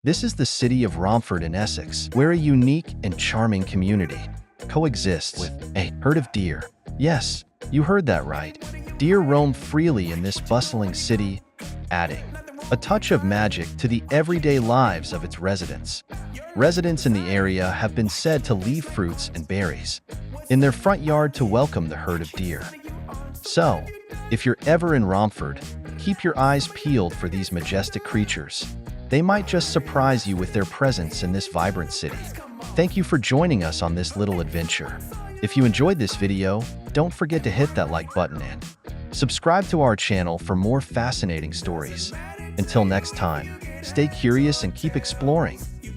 This is the city of Romford in Essex, where a unique and charming community coexists with a herd of deer. Yes, you heard that right. Deer roam freely in this bustling city, adding a touch of magic to the everyday lives of its residents. Residents in the area have been said to leave fruits and berries in their front yard to welcome the herd of deer. So, if you're ever in Romford, keep your eyes peeled for these majestic creatures. They might just surprise you with their presence in this vibrant city. Thank you for joining us on this little adventure. If you enjoyed this video, don't forget to hit that like button and subscribe to our channel for more fascinating stories. Until next time, stay curious and keep exploring.